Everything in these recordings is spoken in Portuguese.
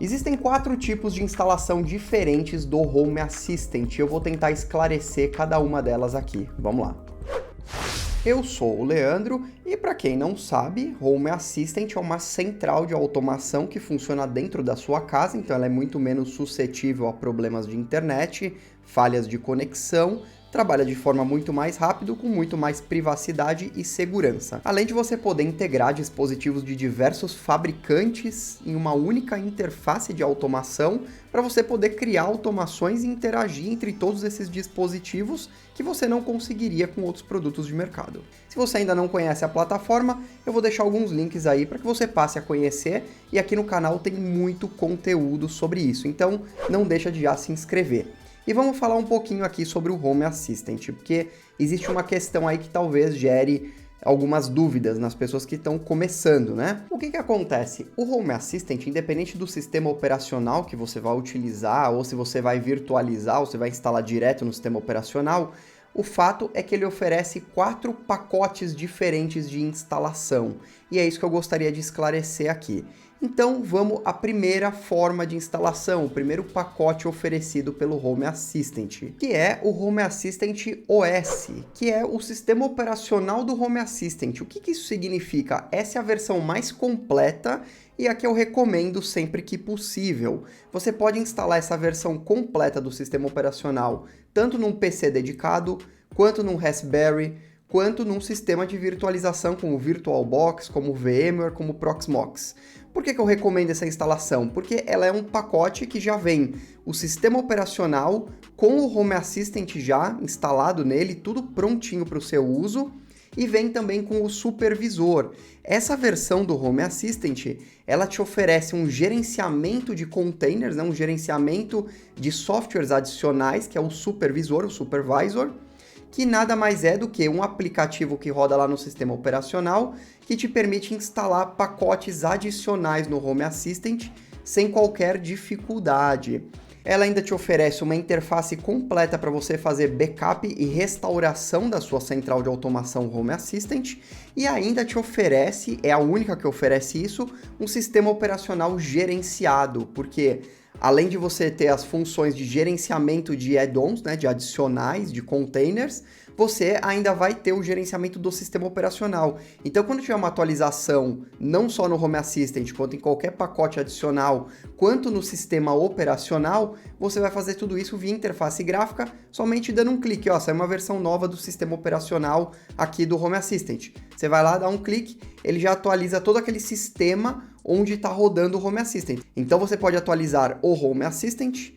Existem 4 tipos de instalação diferentes do Home Assistant. Eu vou tentar esclarecer cada uma delas aqui. Vamos lá. Eu sou o Leandro e, para quem não sabe, Home Assistant é uma central de automação que funciona dentro da sua casa, então ela é muito menos suscetível a problemas de internet, falhas de conexão, trabalha de forma muito mais rápida, com muito mais privacidade e segurança. Além de você poder integrar dispositivos de diversos fabricantes em uma única interface de automação, para você poder criar automações e interagir entre todos esses dispositivos que você não conseguiria com outros produtos de mercado. Se você ainda não conhece a plataforma, eu vou deixar alguns links aí para que você passe a conhecer, e aqui no canal tem muito conteúdo sobre isso, então não deixa de já se inscrever. E vamos falar um pouquinho aqui sobre o Home Assistant, porque existe uma questão aí que talvez gere algumas dúvidas nas pessoas que estão começando, né? O que acontece? O Home Assistant, independente do sistema operacional que você vai utilizar, ou se você vai virtualizar, ou se vai instalar direto no sistema operacional, o fato é que ele oferece 4 pacotes diferentes de instalação, e é isso que eu gostaria de esclarecer aqui. Então vamos à primeira forma de instalação, o primeiro pacote oferecido pelo Home Assistant, que é o Home Assistant OS, que é o sistema operacional do Home Assistant. O que isso significa? Essa é a versão mais completa e a que eu recomendo sempre que possível. Você pode instalar essa versão completa do sistema operacional tanto num PC dedicado, quanto num Raspberry, quanto num sistema de virtualização como VirtualBox, como VMware, como Proxmox. Por que eu recomendo essa instalação? Porque ela é um pacote que já vem o sistema operacional com o Home Assistant já instalado nele, tudo prontinho para o seu uso, e vem também com o supervisor. Essa versão do Home Assistant, ela te oferece um gerenciamento de containers, né? Um gerenciamento de softwares adicionais, que é o supervisor, o supervisor, que nada mais é do que um aplicativo que roda lá no sistema operacional, que te permite instalar pacotes adicionais no Home Assistant sem qualquer dificuldade. Ela ainda te oferece uma interface completa para você fazer backup e restauração da sua central de automação Home Assistant, e ainda te oferece, é a única que oferece isso, um sistema operacional gerenciado, porque além de você ter as funções de gerenciamento de add-ons, né, de adicionais, de containers, você ainda vai ter o gerenciamento do sistema operacional. Então, quando tiver uma atualização, não só no Home Assistant, quanto em qualquer pacote adicional, quanto no sistema operacional, você vai fazer tudo isso via interface gráfica, somente dando um clique. Ó, saiu uma versão nova do sistema operacional aqui do Home Assistant. Você vai lá, dá um clique, ele já atualiza todo aquele sistema onde está rodando o Home Assistant. Então, você pode atualizar o Home Assistant,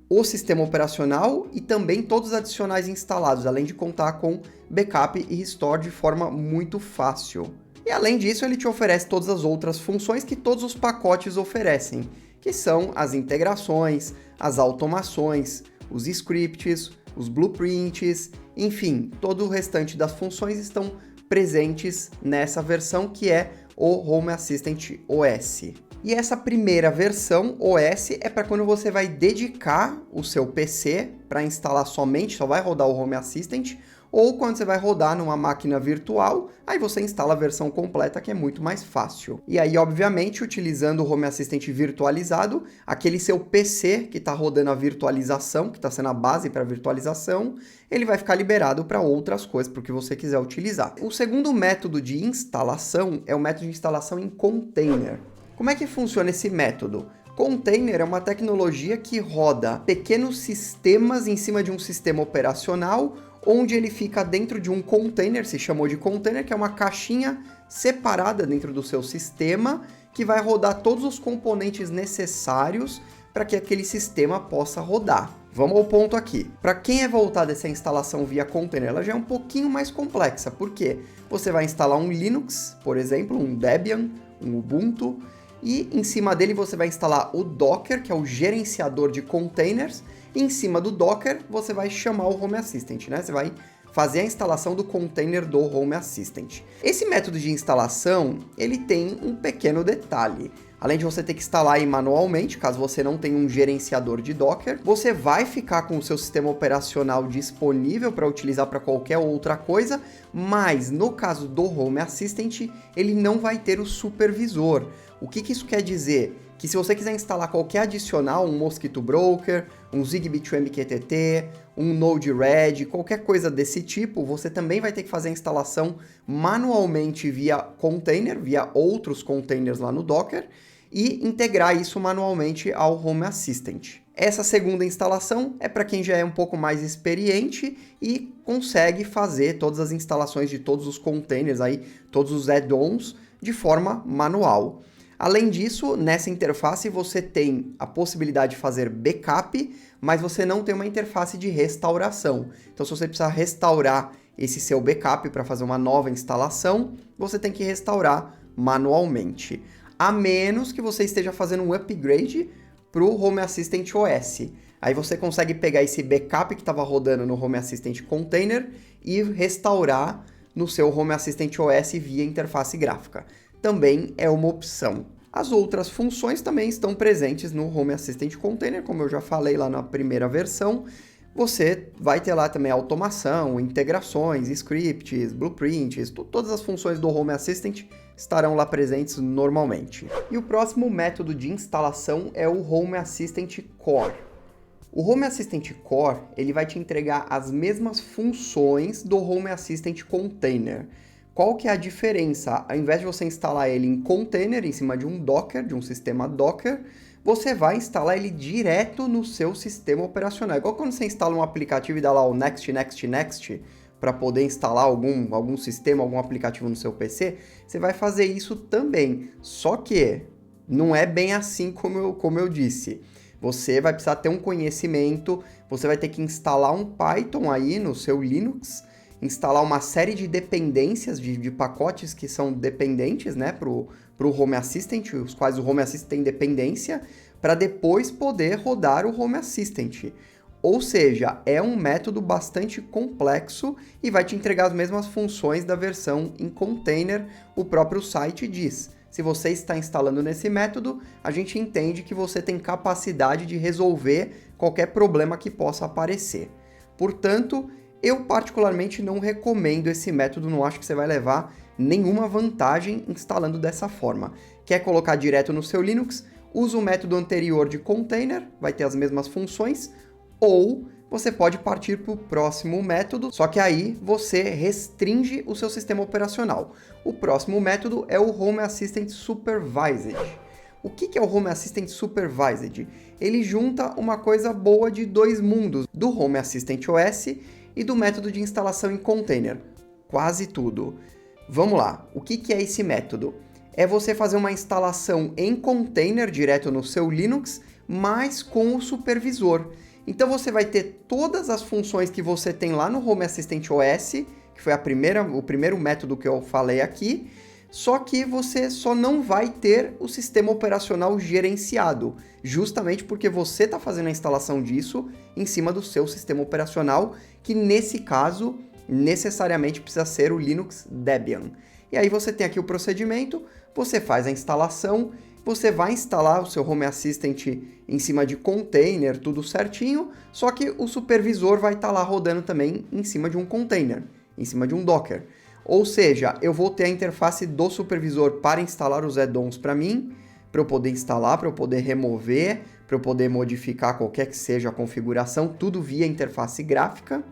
o sistema operacional e também todos os adicionais instalados, além de contar com backup e restore de forma muito fácil. E além disso, ele te oferece todas as outras funções que todos os pacotes oferecem, que são as integrações, as automações, os scripts, os blueprints, enfim, todo o restante das funções estão presentes nessa versão que é o Home Assistant OS. E essa primeira versão OS é para quando você vai dedicar o seu PC para instalar somente, só vai rodar o Home Assistant, ou quando você vai rodar numa máquina virtual, aí você instala a versão completa, que é muito mais fácil. E aí, obviamente, utilizando o Home Assistant virtualizado, aquele seu PC que está rodando a virtualização, que está sendo a base para a virtualização, ele vai ficar liberado para outras coisas, para o que você quiser utilizar. O segundo método de instalação é o método de instalação em container. Como é que funciona esse método? Container é uma tecnologia que roda pequenos sistemas em cima de um sistema operacional, onde ele fica dentro de um container, se chamou de container, que é uma caixinha separada dentro do seu sistema, que vai rodar todos os componentes necessários para que aquele sistema possa rodar. Vamos ao ponto aqui. Para quem é voltado essa instalação via container, ela já é um pouquinho mais complexa, porque você vai instalar um Linux, por exemplo, um Debian, um Ubuntu, e em cima dele você vai instalar o Docker, que é o gerenciador de containers, e em cima do Docker você vai chamar o Home Assistant, né? Você vai fazer a instalação do container do Home Assistant. Esse método de instalação, ele tem um pequeno detalhe. Além de você ter que instalar aí manualmente, caso você não tenha um gerenciador de Docker, você vai ficar com o seu sistema operacional disponível para utilizar para qualquer outra coisa, mas no caso do Home Assistant, ele não vai ter o supervisor. O que isso quer dizer? que se você quiser instalar qualquer adicional, um Mosquito Broker, um Zigbee to MQTT, um Node-RED, qualquer coisa desse tipo, você também vai ter que fazer a instalação manualmente via container, via outros containers lá no Docker, e integrar isso manualmente ao Home Assistant. Essa segunda instalação é para quem já é um pouco mais experiente e consegue fazer todas as instalações de todos os containers aí, todos os add-ons de forma manual. Além disso, nessa interface você tem a possibilidade de fazer backup, mas você não tem uma interface de restauração. Então, se você precisar restaurar esse seu backup para fazer uma nova instalação, você tem que restaurar manualmente. A menos que você esteja fazendo um upgrade para o Home Assistant OS. Aí você consegue pegar esse backup que estava rodando no Home Assistant Container e restaurar no seu Home Assistant OS via interface gráfica. Também é uma opção. As outras funções também estão presentes no Home Assistant Container, como eu já falei lá na primeira versão. Você vai ter lá também automação, integrações, scripts, blueprints, todas as funções do Home Assistant estarão lá presentes normalmente. E o próximo método de instalação é o Home Assistant Core. O Home Assistant Core ele vai te entregar as mesmas funções do Home Assistant Container. Qual que é a diferença? Ao invés de você instalar ele em container, em cima de um Docker, de um sistema Docker, você vai instalar ele direto no seu sistema operacional. Igual quando você instala um aplicativo e dá lá o Next, Next, Next, para poder instalar algum sistema, algum aplicativo no seu PC, você vai fazer isso também. Só que não é bem assim como eu disse. Você vai precisar ter um conhecimento, você vai ter que instalar um Python aí no seu Linux, instalar uma série de dependências, de pacotes que são dependentes, né, para o Home Assistant, os quais o Home Assistant tem dependência, para depois poder rodar o Home Assistant. Ou seja, é um método bastante complexo e vai te entregar as mesmas funções da versão em container, o próprio site diz. Se você está instalando nesse método, a gente entende que você tem capacidade de resolver qualquer problema que possa aparecer. Portanto, eu particularmente não recomendo esse método, não acho que você vai levar nenhuma vantagem instalando dessa forma. Quer colocar direto no seu Linux? Usa o método anterior de container, vai ter as mesmas funções, ou você pode partir para o próximo método, só que aí você restringe o seu sistema operacional. O próximo método é o Home Assistant Supervised. O que é o Home Assistant Supervised? Ele junta uma coisa boa de dois mundos, do Home Assistant OS e do método de instalação em container. Quase tudo. Vamos lá, o que é esse método? É você fazer uma instalação em container direto no seu Linux, mas com o supervisor. Então você vai ter todas as funções que você tem lá no Home Assistant OS, que foi o primeiro método que eu falei aqui, só que você só não vai ter o sistema operacional gerenciado, justamente porque você está fazendo a instalação disso em cima do seu sistema operacional, que nesse caso necessariamente precisa ser o Linux Debian. E aí você tem aqui o procedimento, você faz a instalação, você vai instalar o seu Home Assistant em cima de container, tudo certinho, só que o supervisor vai estar lá rodando também em cima de um container, em cima de um Docker. Ou seja, eu vou ter a interface do supervisor para instalar os add-ons para mim, para eu poder instalar, para eu poder remover, para eu poder modificar qualquer que seja a configuração, tudo via interface gráfica.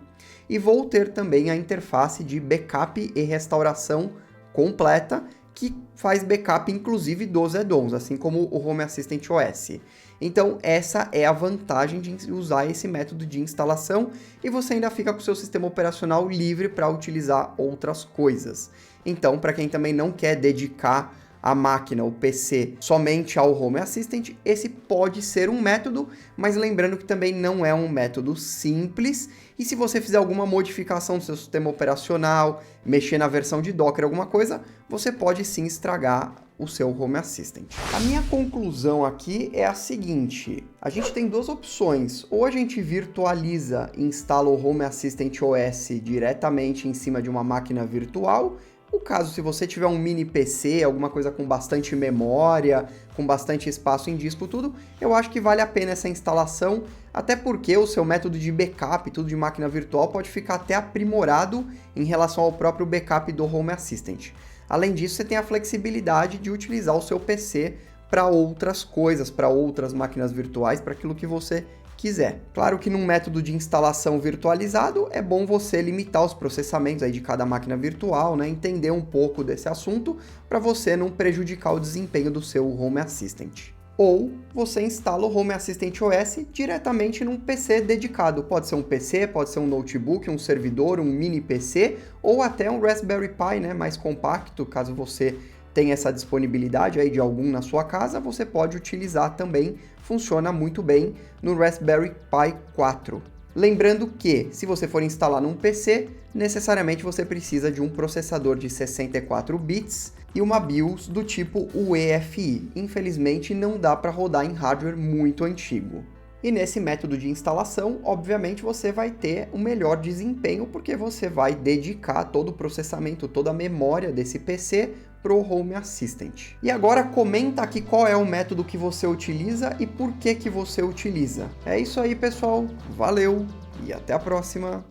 E vou ter também a interface de backup e restauração completa, que faz backup inclusive dos add-ons, assim como o Home Assistant OS. Então essa é a vantagem de usar esse método de instalação e você ainda fica com o seu sistema operacional livre para utilizar outras coisas. Então, para quem também não quer dedicar a máquina, o PC, somente ao Home Assistant, esse pode ser um método, mas lembrando que também não é um método simples, e se você fizer alguma modificação no seu sistema operacional, mexer na versão de Docker, alguma coisa, você pode sim estragar o seu Home Assistant. A minha conclusão aqui é a seguinte: a gente tem duas opções, ou a gente virtualiza e instala o Home Assistant OS diretamente em cima de uma máquina virtual. No caso, se você tiver um mini PC, alguma coisa com bastante memória, com bastante espaço em disco, tudo, eu acho que vale a pena essa instalação, até porque o seu método de backup, tudo de máquina virtual, pode ficar até aprimorado em relação ao próprio backup do Home Assistant. Além disso, você tem a flexibilidade de utilizar o seu PC para outras coisas, para outras máquinas virtuais, para aquilo que você quiser. Claro que num método de instalação virtualizado é bom você limitar os processamentos aí de cada máquina virtual, né? Entender um pouco desse assunto para você não prejudicar o desempenho do seu Home Assistant. Ou você instala o Home Assistant OS diretamente num PC dedicado. Pode ser um PC, pode ser um notebook, um servidor, um mini PC ou até um Raspberry Pi, né, mais compacto. Caso você tenha essa disponibilidade aí de algum na sua casa, você pode utilizar também. Funciona muito bem no Raspberry Pi 4. Lembrando que, se você for instalar num PC, necessariamente você precisa de um processador de 64 bits e uma BIOS do tipo UEFI. Infelizmente, não dá para rodar em hardware muito antigo. E nesse método de instalação, obviamente, você vai ter um melhor desempenho, porque você vai dedicar todo o processamento, toda a memória desse PC para o Home Assistant. E agora comenta aqui qual é o método que você utiliza e por que você utiliza. É isso aí, pessoal. Valeu e até a próxima!